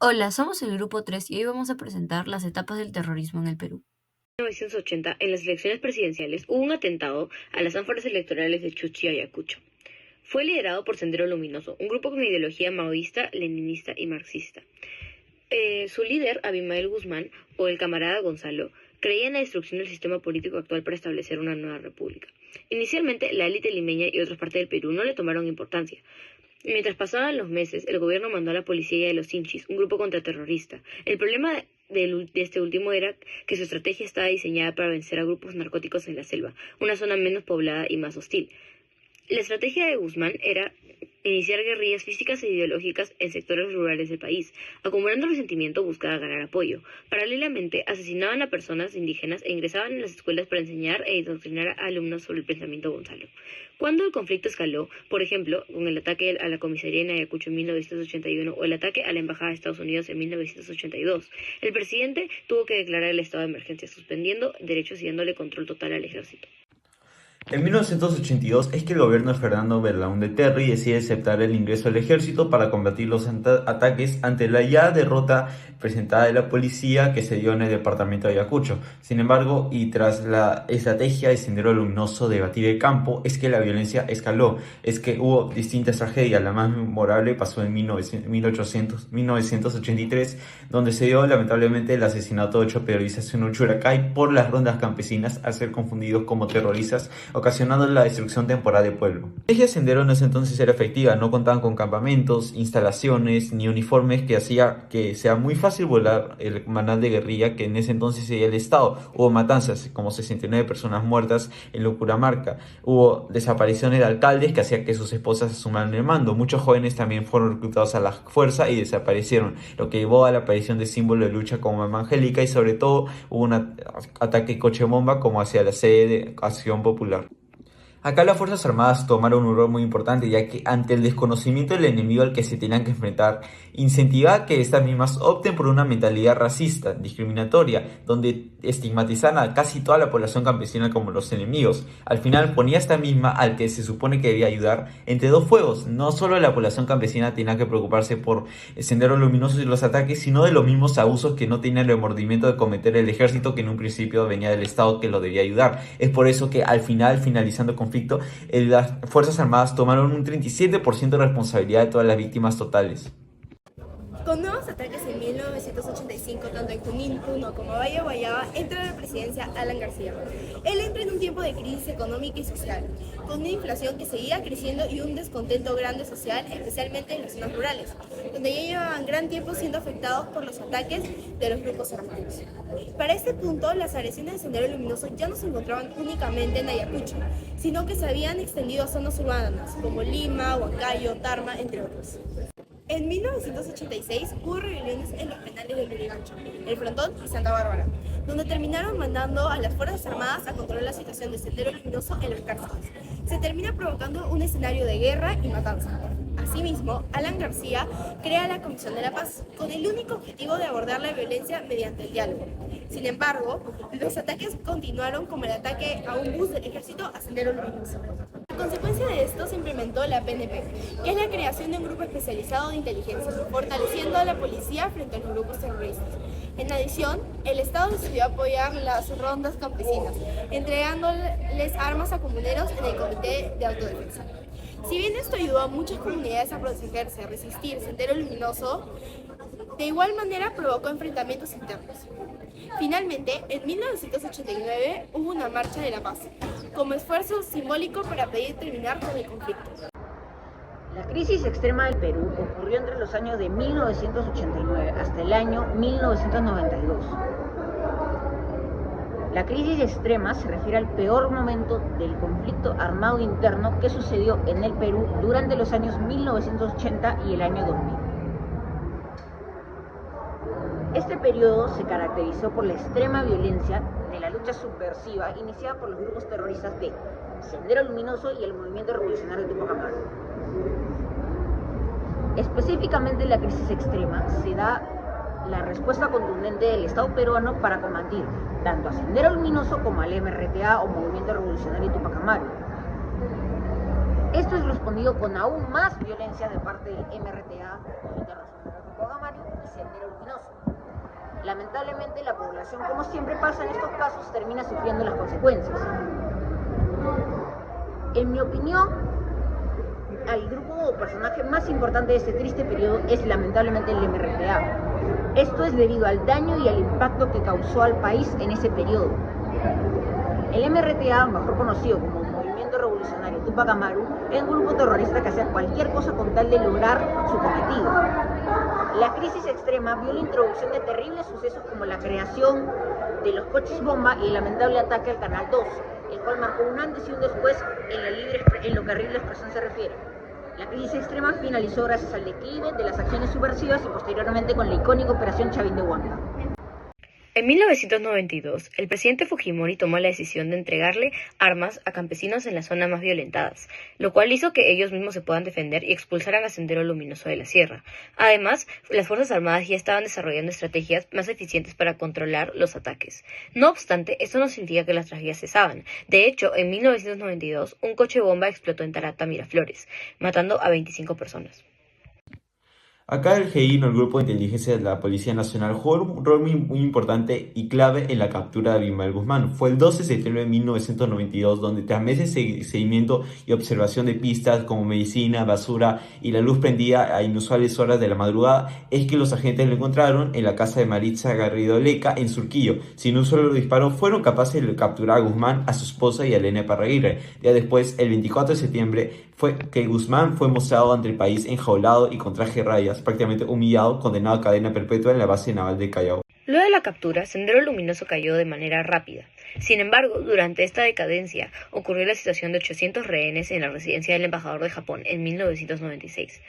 Hola, somos el grupo 3 y hoy vamos a presentar las etapas del terrorismo en el Perú. En 1980, en las elecciones presidenciales, hubo un atentado a las ánforas electorales de Chuchi y Ayacucho. Fue liderado por Sendero Luminoso, un grupo con ideología maoísta, leninista y marxista. Su líder, Abimael Guzmán, o el camarada Gonzalo, creía en la destrucción del sistema político actual para establecer una nueva república. Inicialmente, la élite limeña y otras partes del Perú no le tomaron importancia. Mientras pasaban los meses, el gobierno mandó a la policía y a los Inchis, un grupo contraterrorista. El problema de este último era que su estrategia estaba diseñada para vencer a grupos narcóticos en la selva, una zona menos poblada y más hostil. La estrategia de Guzmán era iniciar guerrillas físicas e ideológicas en sectores rurales del país. Acumulando resentimiento, buscaba ganar apoyo. Paralelamente, asesinaban a personas indígenas e ingresaban en las escuelas para enseñar e indoctrinar a alumnos sobre el pensamiento Gonzalo. Cuando el conflicto escaló, por ejemplo, con el ataque a la comisaría en Ayacucho en 1981 o el ataque a la embajada de Estados Unidos en 1982, el presidente tuvo que declarar el estado de emergencia, suspendiendo derechos y dándole control total al ejército. En 1982 es que el gobierno de Fernando Belaúnde Terry decide aceptar el ingreso del ejército para combatir los ataques ante la ya derrota presentada de la policía que se dio en el departamento de Ayacucho. Sin embargo, y tras la estrategia de Sendero Luminoso de batir el campo, es que la violencia escaló, es que hubo distintas tragedias. La más memorable pasó en 1983, donde se dio lamentablemente el asesinato de 8 periodistas en Uchuracay por las rondas campesinas al ser confundidos como terroristas, ocasionando la destrucción temporal del pueblo. La estrategia Sendero en ese entonces era efectiva, no contaban con campamentos, instalaciones ni uniformes, que hacía que sea muy fácil volar el manal de guerrilla que en ese entonces sería el Estado. Hubo matanzas, como 69 personas muertas en Lucuramarca. Hubo desapariciones de alcaldes que hacía que sus esposas asuman el mando. Muchos jóvenes también fueron reclutados a la fuerza y desaparecieron, lo que llevó a la aparición de símbolos de lucha como Mamá Angélica, y sobre todo hubo un ataque coche bomba como hacia la sede de Acción Popular. Acá las Fuerzas Armadas tomaron un rol muy importante, ya que ante el desconocimiento del enemigo al que se tenían que enfrentar, incentivaba que estas mismas opten por una mentalidad racista, discriminatoria, donde estigmatizaban a casi toda la población campesina como los enemigos. Al final ponía esta misma al que se supone que debía ayudar entre dos fuegos. No solo la población campesina tenía que preocuparse por el Sendero Luminoso y los ataques, sino de los mismos abusos que no tenía el remordimiento de cometer el ejército, que en un principio venía del Estado que lo debía ayudar. Es por eso que al final, finalizando el conflicto, las Fuerzas Armadas tomaron un 37% de responsabilidad de todas las víctimas totales. Con nuevos ataques en 1985, tanto en Junín, Puno como Valle Guayaba, entra a la presidencia Alan García. Él entra en un tiempo de crisis económica y social, con una inflación que seguía creciendo y un descontento grande social, especialmente en las zonas rurales, donde ya llevaban gran tiempo siendo afectados por los ataques de los grupos armados. Para este punto, las agresiones de Sendero Luminoso ya no se encontraban únicamente en Ayacucho, sino que se habían extendido a zonas urbanas, como Lima, Huancayo, Tarma, entre otros. En 1986 hubo rebeliones en los penales del Lurigancho, El Frontón y Santa Bárbara, donde terminaron mandando a las Fuerzas Armadas a controlar la situación de Sendero Luminoso en las cárceles. Se termina provocando un escenario de guerra y matanza. Asimismo, Alan García crea la Comisión de la Paz, con el único objetivo de abordar la violencia mediante el diálogo. Sin embargo, los ataques continuaron, como el ataque a un bus del ejército a Sendero Luminoso. A consecuencia de esto se implementó la PNP, que es la creación de un grupo especializado de inteligencia, fortaleciendo a la policía frente a los grupos terroristas. En adición, el Estado decidió apoyar las rondas campesinas, entregándoles armas a comuneros en el Comité de Autodefensa. Si bien esto ayudó a muchas comunidades a protegerse, a resistir Sendero Luminoso, de igual manera provocó enfrentamientos internos. Finalmente, en 1989 hubo una marcha de la paz, como esfuerzo simbólico para pedir terminar con el conflicto. La crisis extrema del Perú ocurrió entre los años de 1989 hasta el año 1992. La crisis extrema se refiere al peor momento del conflicto armado interno que sucedió en el Perú durante los años 1980 y el año 2000. Este periodo se caracterizó por la extrema violencia de la lucha subversiva iniciada por los grupos terroristas de Sendero Luminoso y el Movimiento Revolucionario Tupac Amaru. Específicamente en la crisis extrema se da la respuesta contundente del Estado peruano para combatir tanto a Sendero Luminoso como al MRTA o Movimiento Revolucionario Tupac Amaru. Esto es respondido con aún más violencia de parte del MRTA, Movimiento Revolucionario Tupac Amaru, y Sendero Lamentablemente, la población, como siempre pasa en estos casos, termina sufriendo las consecuencias. En mi opinión, el grupo o personaje más importante de este triste periodo es lamentablemente el MRTA. Esto es debido al daño y al impacto que causó al país en ese periodo. El MRTA, mejor conocido como Movimiento Revolucionario Tupac Amaru, es un grupo terrorista que hacía cualquier cosa con tal de lograr su cometido. La crisis extrema vio la introducción de terribles sucesos como la creación de los coches bomba y el lamentable ataque al Canal 2, el cual marcó un antes y un después en lo que a libre expresión se refiere. La crisis extrema finalizó gracias al declive de las acciones subversivas y posteriormente con la icónica Operación Chavín de Huanta. En 1992, el presidente Fujimori tomó la decisión de entregarle armas a campesinos en las zonas más violentadas, lo cual hizo que ellos mismos se puedan defender y expulsaran a Sendero Luminoso de la Sierra. Además, las Fuerzas Armadas ya estaban desarrollando estrategias más eficientes para controlar los ataques. No obstante, esto no significa que las tragedias cesaban. De hecho, en 1992, un coche bomba explotó en Tarata, Miraflores, matando a 25 personas. Acá el GI, el Grupo de Inteligencia de la Policía Nacional, jugó un rol muy importante y clave en la captura de Abimael Guzmán. Fue el 12 de septiembre de 1992, donde tras meses de seguimiento y observación de pistas como medicina, basura y la luz prendida a inusuales horas de la madrugada, es que los agentes lo encontraron en la casa de Maritza Garrido Leca en Surquillo. Sin un solo disparo, fueron capaces de capturar a Guzmán, a su esposa y a Elena Parraguirre. Ya después, el 24 de septiembre, fue que Guzmán fue mostrado ante el país enjaulado y con traje de rayas, prácticamente humillado, condenado a cadena perpetua en la base naval de Callao. Luego de la captura, Sendero Luminoso cayó de manera rápida. Sin embargo, durante esta decadencia ocurrió la situación de 800 rehenes en la residencia del embajador de Japón en 1996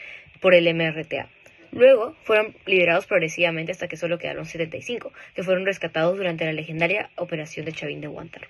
por el MRTA. Luego fueron liberados progresivamente hasta que solo quedaron 75, que fueron rescatados durante la legendaria Operación de Chavín de Huántar.